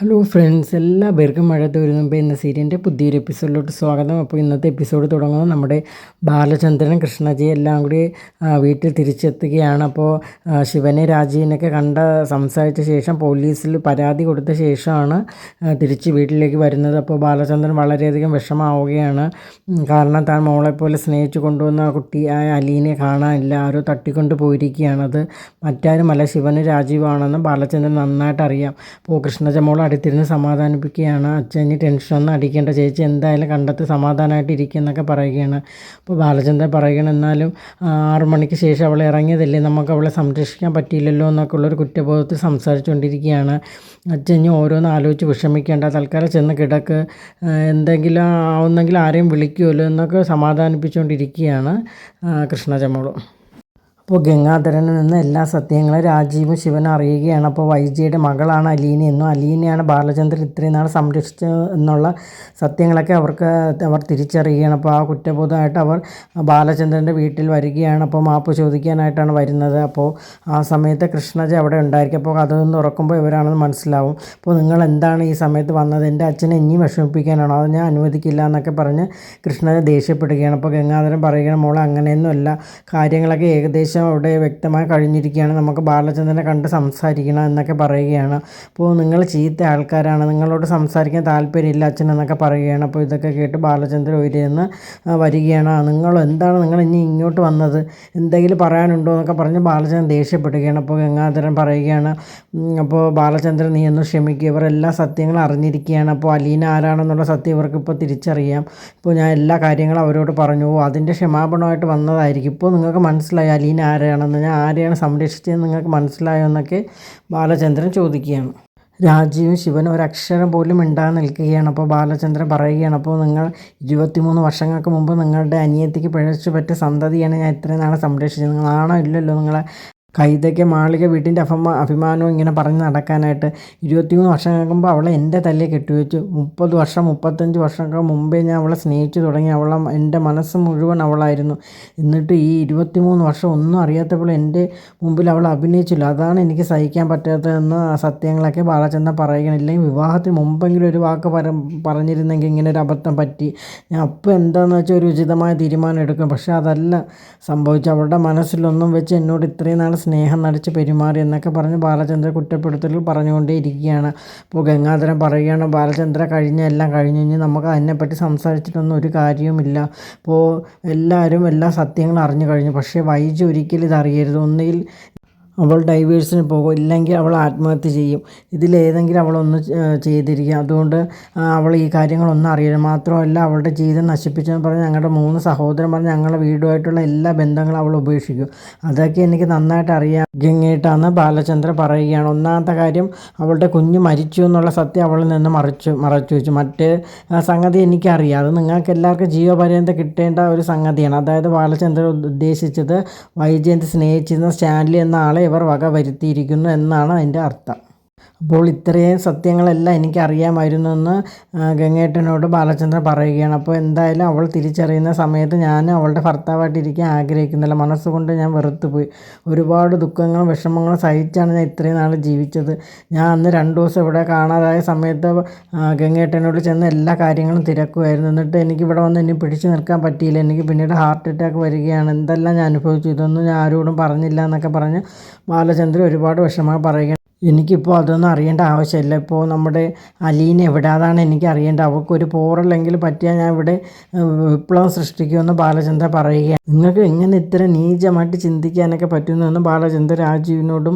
Hello friends, എല്ലാ പേർക്കും മഴ തോരുന്ന മുമ്പ് എന്ന സീരിയലിൻ്റെ പുതിയൊരു എപ്പിസോഡിലോട്ട് സ്വാഗതം. അപ്പോൾ ഇന്നത്തെ എപ്പിസോഡ് തുടങ്ങുന്നത് നമ്മുടെ ബാലചന്ദ്രനും കൃഷ്ണജയും എല്ലാം കൂടി വീട്ടിൽ തിരിച്ചെത്തുകയാണ്. അപ്പോൾ ശിവനെ രാജീവിനൊക്കെ സംസാരിച്ച ശേഷം പോലീസിൽ പരാതി കൊടുത്ത ശേഷമാണ് തിരിച്ച് വീട്ടിലേക്ക് വരുന്നത്. അപ്പോൾ ബാലചന്ദ്രൻ വളരെയധികം വിഷമാവുകയാണ്. കാരണം താൻ മോളെപ്പോലെ സ്നേഹിച്ചു കൊണ്ടുവന്ന കുട്ടിയായ അലീനെ കാണാനില്ല, ആരോ തട്ടിക്കൊണ്ട് പോയിരിക്കുകയാണത്. മറ്റാരുമല്ല, ശിവന് രാജീവാണെന്ന് ബാലചന്ദ്രൻ നന്നായിട്ട് അറിയാം. അപ്പോൾ കൃഷ്ണജ മോൾ അടുത്തിരുന്ന് സമാധാനിപ്പിക്കുകയാണ്. അച്ഛന് ടെൻഷനൊന്നും അടിക്കേണ്ട, ചേച്ചി എന്തായാലും കണ്ടെത്തി സമാധാനമായിട്ട് ഇരിക്കുമെന്നൊക്കെ പറയുകയാണ്. അപ്പോൾ ബാലചന്ദ്രൻ പറയുകയാണ്, എന്നാലും 6 മണിക്ക് ശേഷം അവൾ ഇറങ്ങിയതല്ലേ, നമുക്ക് അവളെ സംരക്ഷിക്കാൻ പറ്റിയില്ലല്ലോ എന്നൊക്കെ ഉള്ളൊരു കുറ്റബോധത്തിൽ സംസാരിച്ചുകൊണ്ടിരിക്കുകയാണ്. അച്ഛൻ ഓരോന്ന് ആലോചിച്ച് വിഷമിക്കേണ്ട, തൽക്കാലം ചെന്ന് കിടക്ക്, എന്തെങ്കിലും ആവുന്നെങ്കിൽ ആരെയും വിളിക്കുമല്ലോ എന്നൊക്കെ സമാധാനിപ്പിച്ചുകൊണ്ടിരിക്കുകയാണ് കൃഷ്ണജമോളും. അപ്പോൾ ഗംഗാധരനിൽ നിന്ന് എല്ലാ സത്യങ്ങളും രാജീവും ശിവനും അറിയുകയാണ്. അപ്പോൾ വൈജയുടെ മകളാണ് അലീന എന്നും അലീനയാണ് ബാലചന്ദ്രൻ ഇത്രയും നാൾ സംരക്ഷിച്ചത് എന്നുള്ള സത്യങ്ങളൊക്കെ അവർ തിരിച്ചറിയുകയാണ്. അപ്പോൾ ആ കുറ്റബോധമായിട്ട് അവർ ബാലചന്ദ്രൻ്റെ വീട്ടിൽ വരികയാണ്. അപ്പോൾ മാപ്പ് ചോദിക്കാനായിട്ടാണ് വരുന്നത്. അപ്പോൾ ആ സമയത്ത് കൃഷ്ണജ അവിടെ ഉണ്ടായിരിക്കും. അപ്പോൾ അതൊന്ന് തുറക്കുമ്പോൾ ഇവരാണെന്ന് മനസ്സിലാവും. അപ്പോൾ നിങ്ങൾ എന്താണ് ഈ സമയത്ത് വന്നത്, എൻ്റെ അച്ഛനെ ഇനിയും വിഷമിപ്പിക്കാനാണോ, അത് ഞാൻ അനുവദിക്കില്ല എന്നൊക്കെ പറഞ്ഞ് കൃഷ്ണജ ദേഷ്യപ്പെടുകയാണ്. അപ്പോൾ ഗംഗാധരൻ പറയുകയാണ്, മോളെ അങ്ങനെയൊന്നുമല്ല, കാര്യങ്ങളൊക്കെ ഏകദേശം അവിടെ വ്യക്തമായി കഴിഞ്ഞിരിക്കുകയാണ്, നമുക്ക് ബാലചന്ദ്രനെ കണ്ട് സംസാരിക്കണം എന്നൊക്കെ പറയുകയാണ്. അപ്പോൾ നിങ്ങൾ ചീത്ത ആൾക്കാരാണ്, നിങ്ങളോട് സംസാരിക്കാൻ താല്പര്യമില്ല അച്ഛൻ എന്നൊക്കെ പറയുകയാണ്. അപ്പോൾ ഇതൊക്കെ കേട്ട് ബാലചന്ദ്രൻ ഉയരുന്ന് വരികയാണ്. നിങ്ങൾ ഇനി ഇങ്ങോട്ട് വന്നത്, എന്തെങ്കിലും പറയാനുണ്ടോ എന്നൊക്കെ പറഞ്ഞ് ബാലചന്ദ്രൻ ദേഷ്യപ്പെടുകയാണ്. അപ്പോൾ ഗംഗാധരൻ പറയുകയാണ്, അപ്പോൾ ബാലചന്ദ്രൻ നീ ഒന്ന് ക്ഷമിക്കുക, ഇവർ എല്ലാ സത്യങ്ങളും അറിഞ്ഞിരിക്കുകയാണ്. അപ്പോൾ അലീന ആരാണെന്നുള്ള സത്യം ഇവർക്കിപ്പോൾ തിരിച്ചറിയാം. ഇപ്പോൾ ഞാൻ എല്ലാ കാര്യങ്ങളും അവരോട് പറഞ്ഞു, അതിൻ്റെ ക്ഷമാപണമായിട്ട് വന്നതായിരിക്കും. ഇപ്പോൾ നിങ്ങൾക്ക് മനസ്സിലായി അലീന ആരെയാണെന്ന്, ഞാൻ ആരെയാണ് സംരക്ഷിച്ചതെന്ന് നിങ്ങൾക്ക് മനസ്സിലായോ എന്നൊക്കെ ബാലചന്ദ്രൻ ചോദിക്കുകയാണ്. രാജീവും ശിവനും ഒരക്ഷരം പോലും മിണ്ടാതെ നിൽക്കുകയാണ്. അപ്പോൾ ബാലചന്ദ്രൻ പറയുകയാണ്, അപ്പോൾ നിങ്ങൾ 23 വർഷങ്ങൾക്ക് മുമ്പ് നിങ്ങളുടെ അനിയത്തിക്ക് പിഴച്ചു പറ്റിയ സന്തതിയാണ് ഞാൻ ഇത്രയും നാളെ സംരക്ഷിച്ചത്, നിങ്ങൾ ആണോ ഇല്ലല്ലോ നിങ്ങളെ കൈതയ്ക്ക് മാളിക വീട്ടിൻ്റെ അഭിമാനവും ഇങ്ങനെ പറഞ്ഞ് നടക്കാനായിട്ട്. 23 വർഷങ്ങൾക്ക് മുമ്പ് അവളെ എൻ്റെ തലയിൽ കെട്ടിവെച്ചു. 30 വർഷം 35 വർഷങ്ങൾക്ക് മുമ്പേ ഞാൻ അവളെ സ്നേഹിച്ചു തുടങ്ങി. എൻ്റെ മനസ്സ് മുഴുവൻ അവളായിരുന്നു. എന്നിട്ട് ഈ 23 വർഷം ഒന്നും അറിയാത്തപ്പോൾ എൻ്റെ മുമ്പിൽ അവൾ അഭിനയിച്ചില്ല, അതാണ് എനിക്ക് സഹിക്കാൻ പറ്റാത്തതെന്ന് സത്യങ്ങളൊക്കെ ബാലചന്ദ്രൻ പറയുകയാണ്. ഇല്ലെങ്കിൽ വിവാഹത്തിന് മുമ്പെങ്കിലും ഒരു വാക്ക് പറഞ്ഞിരുന്നെങ്കിൽ ഇങ്ങനെ ഒരു അബദ്ധം പറ്റി, ഞാൻ അപ്പോൾ എന്താണെന്ന് വെച്ചാൽ ഒരു ഉചിതമായ തീരുമാനം എടുക്കും. പക്ഷേ അതല്ല സംഭവിച്ചു. അവളുടെ മനസ്സിലൊന്നും വെച്ച് എന്നോട് ഇത്രയും നാൾ സ്നേഹം നടിച്ച് പെരുമാറി എന്നൊക്കെ പറഞ്ഞ് ബാലചന്ദ്ര കുറ്റപ്പെടുത്തൽ പറഞ്ഞുകൊണ്ടേ ഇരിക്കുകയാണ്. അപ്പോൾ ഗംഗാധരൻ പറയുകയാണ്, ബാലചന്ദ്ര എല്ലാം കഴിഞ്ഞു, ഇനി നമുക്ക് അതിനെപ്പറ്റി സംസാരിച്ചിട്ടൊന്നും ഒരു കാര്യവുമില്ല. അപ്പോൾ എല്ലാവരും എല്ലാ സത്യങ്ങളും അറിഞ്ഞു കഴിഞ്ഞു. പക്ഷേ വൈജി ഒരിക്കലും ഇതറിയരുത്. ഒന്നുകിൽ അവൾ ഡൈവേഴ്സിന് പോകും, ഇല്ലെങ്കിൽ അവൾ ആത്മഹത്യ ചെയ്യും. ഇതിലേതെങ്കിലും അവളൊന്ന് ചെയ്തിരിക്കുക. അതുകൊണ്ട് അവൾ ഈ കാര്യങ്ങളൊന്നും അറിയില്ല. മാത്രമല്ല അവളുടെ ജീവിതം നശിപ്പിച്ചെന്ന് പറഞ്ഞ് ഞങ്ങളുടെ 3 സഹോദരന്മാർ ഞങ്ങളുടെ വീടുമായിട്ടുള്ള എല്ലാ ബന്ധങ്ങളും അവൾ ഉപേക്ഷിക്കും. അതൊക്കെ എനിക്ക് നന്നായിട്ട് അറിയാം ഗംഗേട്ടാന്ന് ബാലചന്ദ്രൻ പറയുകയാണ്. ഒന്നാമത്തെ കാര്യം, അവളുടെ കുഞ്ഞ് മരിച്ചു എന്നുള്ള സത്യം അവളിൽ നിന്ന് മറച്ചു വെച്ചു. മറ്റേ സംഗതി എനിക്കറിയാം, അത് നിങ്ങൾക്ക് എല്ലാവർക്കും ജീവപര്യന്തം കിട്ടേണ്ട ഒരു സംഗതിയാണ്. അതായത് ബാലചന്ദ്രൻ ഉദ്ദേശിച്ചത് വൈജയന്തി സ്നേഹിച്ചിരുന്ന സ്റ്റാൻലി എന്ന ആളെ ഇവർ വക വരുത്തിയിരിക്കുന്നു എന്നാണ് അതിൻ്റെ അർത്ഥം. അപ്പോൾ ഇത്രയും സത്യങ്ങളെല്ലാം എനിക്കറിയാമായിരുന്നു എന്ന് ഗംഗേട്ടനോട് ബാലചന്ദ്രൻ പറയുകയാണ്. അപ്പോൾ എന്തായാലും അവൾ തിരിച്ചറിയുന്ന സമയത്ത് ഞാൻ അവളുടെ ഭർത്താവായിട്ടിരിക്കാൻ ആഗ്രഹിക്കുന്നില്ല, മനസ്സുകൊണ്ട് ഞാൻ വെറുത്തുപോയി. ഒരുപാട് ദുഃഖങ്ങളും വിഷമങ്ങളും സഹിച്ചാണ് ഞാൻ ഇത്രയും നാൾ ജീവിച്ചത്. ഞാൻ അന്ന് 2 ദിവസം ഇവിടെ കാണാതായ സമയത്ത് ഗംഗേട്ടനോട് ചെന്ന് എല്ലാ കാര്യങ്ങളും തിരക്കുമായിരുന്നു. എന്നിട്ട് എനിക്കിവിടെ വന്ന് ഇനി പിടിച്ചു നിൽക്കാൻ പറ്റിയില്ല. എനിക്ക് പിന്നീട് ഹാർട്ട് അറ്റാക്ക് വരികയാണ്. എന്തെല്ലാം ഞാൻ അനുഭവിച്ചു, ഇതൊന്നും ഞാൻ ആരോടും പറഞ്ഞില്ല എന്നൊക്കെ പറഞ്ഞ് ബാലചന്ദ്രൻ ഒരുപാട് വിഷമം പറയുകയാണ്. എനിക്കിപ്പോൾ അതൊന്നും അറിയേണ്ട ആവശ്യമില്ല. ഇപ്പോൾ നമ്മുടെ അലീന എവിടെ, അതാണ് എനിക്ക് അറിയേണ്ടത്. അവൾക്കൊരു പോറല്ലെങ്കിൽ പറ്റിയാൽ ഞാൻ ഇവിടെ വിപ്ലവം സൃഷ്ടിക്കുമെന്ന് ബാലചന്ദ്രൻ പറയുകയാണ്. നിങ്ങൾക്ക് എങ്ങനെ ഇത്ര നീചമായിട്ട് ചിന്തിക്കാനൊക്കെ പറ്റുന്നതെന്ന് ബാലചന്ദ്രൻ രാജീവിനോടും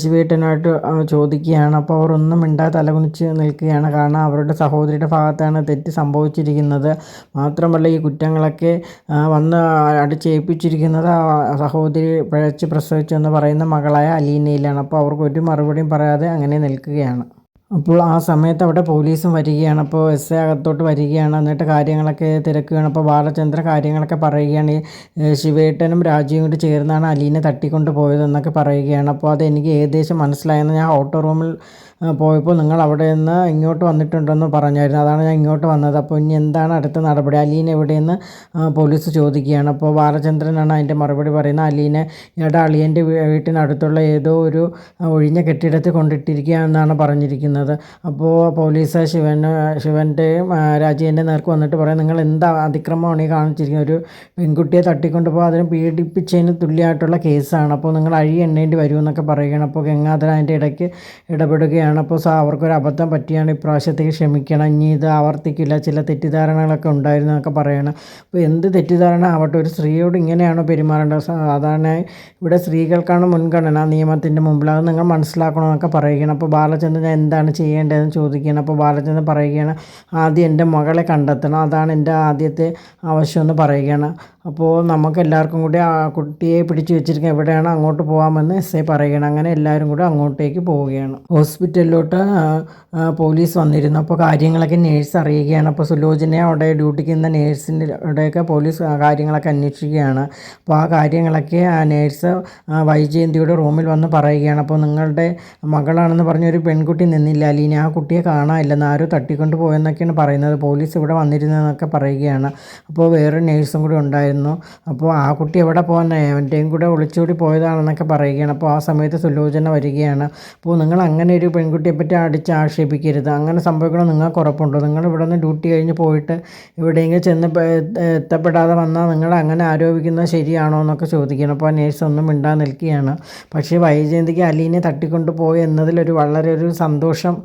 ശിവേട്ടനായിട്ട് ചോദിക്കുകയാണ്. അപ്പോൾ അവർ ഒന്നും മിണ്ടാതെ തലകുനിച്ച് നിൽക്കുകയാണ്. കാരണം അവരുടെ സഹോദരിയുടെ ഭാഗത്താണ് തെറ്റ് സംഭവിച്ചിരിക്കുന്നത്. മാത്രമല്ല ഈ കുറ്റങ്ങളൊക്കെ വന്ന് അടിച്ചേൽപ്പിച്ചിരിക്കുന്നത് സഹോദരി പിഴച്ച് പ്രസവിച്ചു എന്ന് പറയുന്ന മകളായ അലീനയിലാണ്. അപ്പോൾ അവർക്ക് ഒരു മറുപടി പറയാതെ അങ്ങനെ നിൽക്കുകയാണ്. അപ്പോൾ ആ സമയത്ത് അവിടെ പോലീസും വരികയാണ്. അപ്പോൾ എസ് ഐ അകത്തോട്ട് വരികയാണ്. എന്നിട്ട് കാര്യങ്ങളൊക്കെ തിരക്കുകയാണ്. അപ്പോൾ ബാലചന്ദ്രൻ കാര്യങ്ങളൊക്കെ പറയുകയാണ്. ശിവേട്ടനും രാജീവും കൂടി ചേർന്നാണ് അലീനെ തട്ടിക്കൊണ്ട് പോയതെന്നൊക്കെ പറയുകയാണ്. അപ്പോൾ അതെനിക്ക് ഏകദേശം മനസ്സിലായെന്ന് ഞാൻ ഓട്ടോ റൂമിൽ പോയപ്പോൾ നിങ്ങൾ അവിടെ നിന്ന് ഇങ്ങോട്ട് വന്നിട്ടുണ്ടെന്ന് പറഞ്ഞായിരുന്നു, അതാണ് ഞാൻ ഇങ്ങോട്ട് വന്നത്. അപ്പോൾ ഇനി എന്താണ് അടുത്ത നടപടി, അലീന എവിടെയെന്ന് പോലീസ് ചോദിക്കുകയാണ്. അപ്പോൾ ബാലചന്ദ്രനാണ് അതിൻ്റെ മറുപടി പറയുന്നത്. അലീനയുടെ അളിയൻ്റെ വീട്ടിനടുത്തുള്ള ഏതോ ഒരു ഒഴിഞ്ഞ കെട്ടിടത്തിൽ കൊണ്ടിട്ടിരിക്കുക എന്നാണ് പറഞ്ഞിരിക്കുന്നത്. അപ്പോൾ പോലീസ് ശിവൻ്റെയും രാജീവിൻ്റെ നേർക്ക് വന്നിട്ട് പറയാം, നിങ്ങൾ എന്താ അതിക്രമമാണ് ഈ കാണിച്ചിരിക്കുന്നത്, ഒരു പെൺകുട്ടിയെ തട്ടിക്കൊണ്ടുപോയി അതിനെ പീഡിപ്പിച്ചതിന് തുല്യമായിട്ടുള്ള കേസാണ്, അപ്പോൾ നിങ്ങൾ എണ്ണേണ്ടി വരുമെന്നൊക്കെ പറയുകയാണ്. അപ്പോൾ ഗംഗാധരൻ അതിൻ്റെ ഇടയ്ക്ക് ഇടപെടുകയാണ്. അപ്പോൾ അവർക്കൊരു അബദ്ധം പറ്റിയാണ്, ഇപ്രാവശ്യത്തേക്ക് ക്ഷമിക്കണം, ഇനി ഇത് ആവർത്തിക്കില്ല, ചില തെറ്റിദ്ധാരണകളൊക്കെ ഉണ്ടായിരുന്നു എന്നൊക്കെ പറയണം. അപ്പോൾ എന്ത് തെറ്റിദ്ധാരണ ആവട്ടെ, ഒരു സ്ത്രീയോട് ഇങ്ങനെയാണോ പെരുമാറേണ്ടത്, സാധാരണ ഇവിടെ സ്ത്രീകൾക്കാണ് മുൻഗണന നിയമത്തിൻ്റെ മുമ്പിൽ, അത് നിങ്ങൾ മനസ്സിലാക്കണമെന്നൊക്കെ പറയുകയാണ്. അപ്പോൾ ബാലചന്ദ്രൻ എന്താണ് ചെയ്യേണ്ടതെന്ന് ചോദിക്കുകയാണ്. അപ്പോൾ ബാലചന്ദ്രൻ പറയുകയാണ്, ആദ്യം എൻ്റെ മകളെ കണ്ടെത്തണം, അതാണ് എൻ്റെ ആദ്യത്തെ ആവശ്യമെന്ന് പറയുകയാണ്. അപ്പോൾ നമുക്ക് എല്ലാവർക്കും കൂടി ആ കുട്ടിയെ പിടിച്ചു വെച്ചിരിക്കുക എവിടെയാണ്, അങ്ങോട്ട് പോകാമെന്ന് എസ് ഐ പറയുകയാണ്. അങ്ങനെ എല്ലാവരും കൂടി അങ്ങോട്ടേക്ക് പോവുകയാണ്. ഹോസ്പിറ്റലിലോട്ട് പോലീസ് വന്നിരുന്നു. അപ്പോൾ കാര്യങ്ങളൊക്കെ നേഴ്സ് അറിയുകയാണ്. അപ്പോൾ സുലോചനയെ അവിടെ ഡ്യൂട്ടിക്ക് നിന്ന നേഴ്സിൻ്റെയൊക്കെ പോലീസ് കാര്യങ്ങളൊക്കെ അന്വേഷിക്കുകയാണ്. അപ്പോൾ ആ കാര്യങ്ങളൊക്കെ ആ നേഴ്സ് വൈജയന്തിയുടെ റൂമിൽ വന്ന് പറയുകയാണ്. അപ്പോൾ നിങ്ങളുടെ മകളാണെന്ന് പറഞ്ഞൊരു പെൺകുട്ടി നിന്നില്ല അലീന, ആ കുട്ടിയെ കാണാനില്ലെന്ന്, ആരോ തട്ടിക്കൊണ്ട് പോയെന്നൊക്കെയാണ് പറയുന്നത്, പോലീസ് ഇവിടെ വന്നിരുന്നതെന്നൊക്കെ പറയുകയാണ്. അപ്പോൾ വേറെ നേഴ്സും കൂടി ഉണ്ടായിരുന്നു. അപ്പോൾ ആ കുട്ടി എവിടെ പോകാൻ, അവൻ്റെയും കൂടെ ഒളിച്ചോടി പോയതാണെന്നൊക്കെ പറയുകയാണ്. അപ്പോൾ ആ സമയത്ത് സുലോചന വരികയാണ്. അപ്പോൾ നിങ്ങൾ അങ്ങനെ ഒരു പെൺകുട്ടിയെ പറ്റി ആക്ഷേപിക്കരുത്, അങ്ങനെ സംഭവിക്കണം നിങ്ങൾക്ക് ഉറപ്പുണ്ടോ, നിങ്ങൾ ഇവിടെ നിന്ന് ഡ്യൂട്ടി കഴിഞ്ഞ് പോയിട്ട് എവിടെയെങ്കിലും ചെന്ന് എത്തപ്പെടാതെ വന്നാൽ നിങ്ങൾ അങ്ങനെ ആരോപിക്കുന്നത് ശരിയാണോ എന്നൊക്കെ ചോദിക്കണം. അപ്പോൾ ആ നേഴ്സ് ഒന്നും മിണ്ടാതെ നിൽക്കുകയാണ്. പക്ഷേ വൈജയന്തിക്ക് അലീനെ തട്ടിക്കൊണ്ട് പോയി എന്നതിലൊരു വളരെ ഒരു സന്തോഷം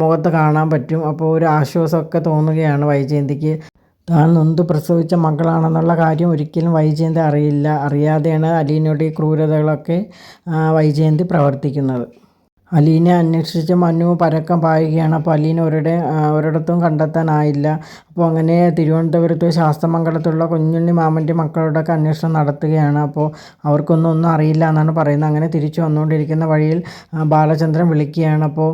മുഖത്ത് കാണാൻ പറ്റും. അപ്പോൾ ഒരു ആശ്വാസമൊക്കെ തോന്നുകയാണ് വൈജയന്തിക്ക്. താൻ നൊന്ത് പ്രസവിച്ച മകളാണെന്നുള്ള കാര്യം ഒരിക്കലും വൈജയന്തി അറിയാതെയാണ് അലീനയുടെ ഈ ക്രൂരതകളൊക്കെ വൈജയന്തി പ്രവർത്തിക്കുന്നത്. അലീനെ അന്വേഷിച്ച് മനു പരക്കം പായുകയാണ്. അപ്പോൾ അലീന ഒരിടത്തും കണ്ടെത്താനായില്ല. അപ്പോൾ അങ്ങനെ തിരുവനന്തപുരത്ത് ശാസ്തമംഗലത്തുള്ള കുഞ്ഞുണ്ണി മാമൻ്റെ മക്കളോടൊക്കെ അന്വേഷണം നടത്തുകയാണ്. അപ്പോൾ ഒന്നും അറിയില്ല എന്നാണ് പറയുന്നത്. അങ്ങനെ തിരിച്ചു വന്നുകൊണ്ടിരിക്കുന്ന വഴിയിൽ ബാലചന്ദ്രൻ വിളിക്കുകയാണ്. അപ്പോൾ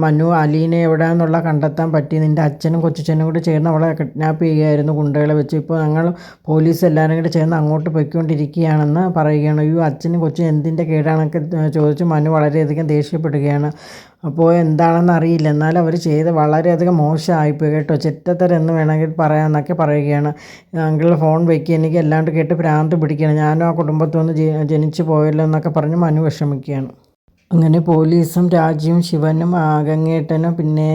മനു, അലീനെ എവിടെയാണെന്നുള്ള കണ്ടെത്താൻ പറ്റി, നിൻ്റെ അച്ഛനും കൊച്ചച്ഛനും കൂടി ചേർന്ന് അവളെ കിഡ്നാപ്പ് ചെയ്യുകയായിരുന്നു ഗുണ്ടകളെ വെച്ച്, ഇപ്പോൾ ഞങ്ങൾ പോലീസ് എല്ലാവരും കൂടി ചേർന്ന് അങ്ങോട്ട് പോയിക്കൊണ്ടിരിക്കുകയാണെന്ന് പറയുകയാണ്. ഈ അച്ഛനും കൊച്ചും എന്തിൻ്റെ കേടാണൊക്കെ ചോദിച്ച് മനു വളരെയധികം ദേഷ്യപ്പെടുകയാണ്. അപ്പോൾ എന്താണെന്ന് അറിയില്ല, എന്നാലും അവർ ചെയ്ത് വളരെയധികം മോശമായിപ്പോയി കേട്ടോ, ചെറ്റത്തരം എന്ന് വേണമെങ്കിൽ പറയാമെന്നൊക്കെ പറയുകയാണ്. അങ്കിൾ ഫോൺ വയ്ക്കുക, എനിക്ക് അല്ലാണ്ട് കേട്ട് ഭ്രാന്ത് പിടിക്കുകയാണ്, ഞാനും ആ കുടുംബത്തിൽ നിന്ന് ജനിച്ചു പോയല്ലോ എന്നൊക്കെ പറഞ്ഞ് മനു വിഷമിക്കുകയാണ്. അങ്ങനെ പോലീസും രാജിയും ശിവനും ഗംഗേട്ടനും പിന്നെ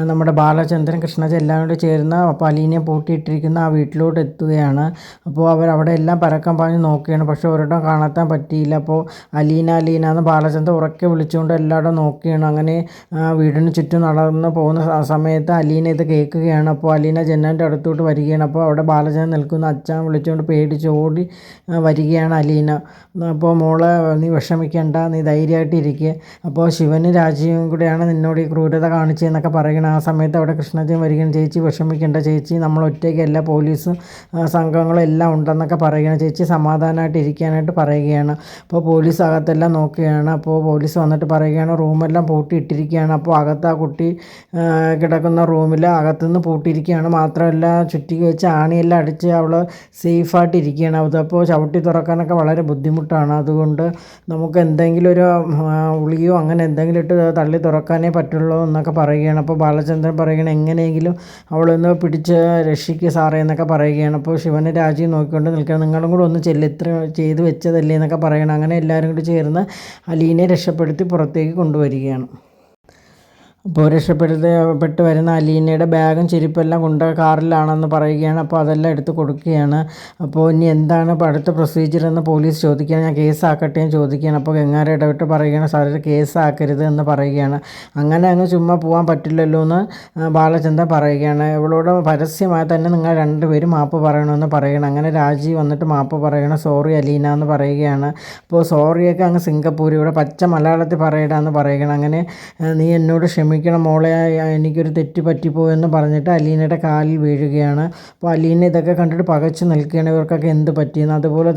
നമ്മുടെ ബാലചന്ദ്രൻ കൃഷ്ണജ എല്ലാം കൂടി ചേർന്ന് അലീനെ പൂട്ടിയിട്ടിരിക്കുന്ന ആ വീട്ടിലോട്ട് എത്തുകയാണ്. അപ്പോൾ അവരവിടെ എല്ലാം പരക്കം പാഞ്ഞ് നോക്കുകയാണ്. പക്ഷേ ഒരിടം കാണാൻ പറ്റിയില്ല. അപ്പോൾ അലീന എന്ന് ബാലചന്ദ്രൻ ഉറക്കെ വിളിച്ചുകൊണ്ട് എല്ലായിടും നോക്കുകയാണ്. അങ്ങനെ വീടിന് ചുറ്റും നടന്ന് പോകുന്ന സമയത്ത് അലീന ഇത് കേൾക്കുകയാണ്. അപ്പോൾ അലീന ജനലിൻ്റെ അടുത്തോട്ട് വരികയാണ്. അപ്പോൾ അവിടെ ബാലചന്ദ്രൻ നിൽക്കുന്ന അച്ഛൻ വിളിച്ചുകൊണ്ട് പേടിച്ച് ഓടി വരികയാണ് അലീന. അപ്പോൾ മോളെ, നീ വിഷമിക്കേണ്ട, നീ ധൈര്യമായിട്ടിരിക്കുക, അപ്പോൾ ശിവനും രാജീവും കൂടെയാണ് നിന്നോട് ഈ ക്രൂരത കാണിച്ചതെന്നൊക്കെ പറയണം. ആ സമയത്ത് അവിടെ കൃഷ്ണജയും വരികയാണ്. ചേച്ചി വിഷമിക്കേണ്ട ചേച്ചി, നമ്മൾ ഒറ്റയ്ക്കല്ല, പോലീസും സംഘങ്ങളും എല്ലാം ഉണ്ടെന്നൊക്കെ പറയുകയാണ്. ചേച്ചി സമാധാനമായിട്ട് ഇരിക്കാനായിട്ട് പറയുകയാണ്. അപ്പോൾ പോലീസ് അകത്തെല്ലാം നോക്കുകയാണ്. അപ്പോൾ പോലീസ് വന്നിട്ട് പറയുകയാണ്, റൂമെല്ലാം പൂട്ടിയിട്ടിരിക്കുകയാണ്. അപ്പോൾ അകത്ത് ആ കുട്ടി കിടക്കുന്ന റൂമിൽ അകത്തുനിന്ന് പൂട്ടിയിരിക്കുകയാണ്. മാത്രമല്ല ചുറ്റിക വെച്ച് ആണിയെല്ലാം അടിച്ച് അവൾ സേഫായിട്ട് ഇരിക്കുകയാണ്. അതപ്പോൾ ചവിട്ടി തുറക്കാനൊക്കെ വളരെ ബുദ്ധിമുട്ടാണ്. അതുകൊണ്ട് നമുക്ക് എന്തെങ്കിലും ഒരു ഉളിയോ അങ്ങനെ എന്തെങ്കിലും ഇട്ട് തള്ളി തുറക്കാനേ പറ്റുള്ളൂ എന്നൊക്കെ പറയുകയാണ്. അപ്പോൾ ബാലചന്ദ്രൻ പറയുകയാണ്, എങ്ങനെയെങ്കിലും അവളൊന്ന് പിടിച്ച് രക്ഷിക്കുക സാറേ എന്നൊക്കെ പറയുകയാണ്. അപ്പോൾ ശിവനെ രാജി നോക്കിക്കൊണ്ട് നിൽക്കുകയാണ്. നിങ്ങളും കൂടെ ഒന്ന് ഇത്ര ചെയ്ത് വെച്ചതല്ലേ എന്നൊക്കെ പറയണം. അങ്ങനെ എല്ലാവരും കൂടി ചേർന്ന് അലീനെ രക്ഷപ്പെടുത്തി പുറത്തേക്ക് കൊണ്ടുവരികയാണ്. അപ്പോൾ രക്ഷപ്പെട്ട് വരുന്ന അലീനയുടെ ബാഗും ചെരുപ്പെല്ലാം കൊണ്ട് കാറിലാണെന്ന് പറയുകയാണ്. അപ്പോൾ അതെല്ലാം എടുത്ത് കൊടുക്കുകയാണ്. അപ്പോൾ ഇനി എന്താണ് ഇപ്പോൾ അടുത്ത പ്രൊസീജിയർ എന്ന് പോലീസ് ചോദിക്കുകയാണ്. ഞാൻ കേസാക്കട്ടെ എന്ന് ചോദിക്കുകയാണ്. അപ്പോൾ ഗംഗാര ഇടപെട്ട് പറയുകയാണ്, സാർ കേസാക്കരുത് എന്ന് പറയുകയാണ്. അങ്ങനെ അങ്ങ് ചുമ്മാ പോകാൻ പറ്റില്ലല്ലോ എന്ന് ബാലചന്ദ്രൻ പറയുകയാണ്. ഇവളോട് പരസ്യമായി തന്നെ നിങ്ങൾ രണ്ടുപേരും മാപ്പ് പറയണമെന്ന് പറയണം. അങ്ങനെ രാജി വന്നിട്ട് മാപ്പ് പറയണം, സോറി അലീന എന്ന് പറയുകയാണ്. അപ്പോൾ സോറിയൊക്കെ അങ്ങ് സിംഗപ്പൂർ, ഇവിടെ പച്ച മലയാളത്തിൽ പറയടാന്ന് പറയുകയാണ്. അങ്ങനെ നീ എന്നോട് ക്ഷമിക്കണം മോളെ, എനിക്കൊരു തെറ്റ് പറ്റിപ്പോയെന്ന് പറഞ്ഞിട്ട് അലീനയുടെ കാലിൽ വീഴുകയാണ്. അപ്പോൾ അലീന ഇതൊക്കെ കണ്ടിട്ട് പകച്ചു നിൽക്കുകയാണ്, ഇവർക്കൊക്കെ എന്ത് പറ്റിയെന്ന്. അതുപോലെ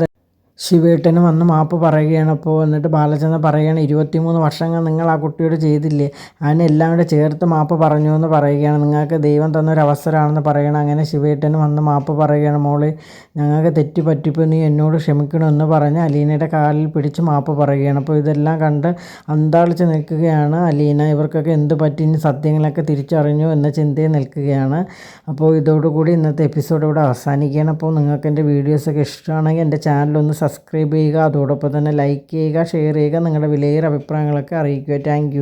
ശിവേട്ടന് വന്ന് മാപ്പ് പറയുകയാണ്. അപ്പോൾ എന്നിട്ട് ബാലചന്ദ്രൻ പറയുകയാണ് 23 വർഷങ്ങൾ നിങ്ങൾ ആ കുട്ടിയോട് ചെയ്തില്ലേ, അതിനെ എല്ലാം കൂടെ ചേർത്ത് മാപ്പ് പറഞ്ഞു എന്ന് പറയുകയാണ്. നിങ്ങൾക്ക് ദൈവം തന്നൊരു അവസരമാണെന്ന് പറയണം. അങ്ങനെ ശിവേട്ടന് വന്ന് മാപ്പ് പറയുകയാണ്. മോളെ, ഞങ്ങൾക്ക് തെറ്റ് പറ്റിപ്പോൾ നീ എന്നോട് ക്ഷമിക്കണമെന്ന് പറഞ്ഞ് അലീനയുടെ കാലിൽ പിടിച്ച് മാപ്പ് പറയുകയാണ്. അപ്പോൾ ഇതെല്ലാം കണ്ട് അന്താളിച്ച് നിൽക്കുകയാണ് അലീന. ഇവർക്കൊക്കെ എന്ത് പറ്റി, ഇനി സത്യങ്ങളൊക്കെ തിരിച്ചറിഞ്ഞു എന്ന ചിന്തയിൽ നിൽക്കുകയാണ്. അപ്പോൾ ഇതോടുകൂടി ഇന്നത്തെ എപ്പിസോഡ് ഇവിടെ അവസാനിക്കുകയാണ്. അപ്പോൾ നിങ്ങൾക്ക് എൻ്റെ വീഡിയോസൊക്കെ ഇഷ്ടമാണെങ്കിൽ എൻ്റെ ചാനലൊന്ന് സബ്സ്ക്രൈബ് ചെയ്യുക, അതോടൊപ്പം തന്നെ ലൈക്ക് ചെയ്യുക, ഷെയർ ചെയ്യുക, നിങ്ങളുടെ വിലയേറിയ അഭിപ്രായങ്ങളൊക്കെ അറിയിക്കുക. താങ്ക്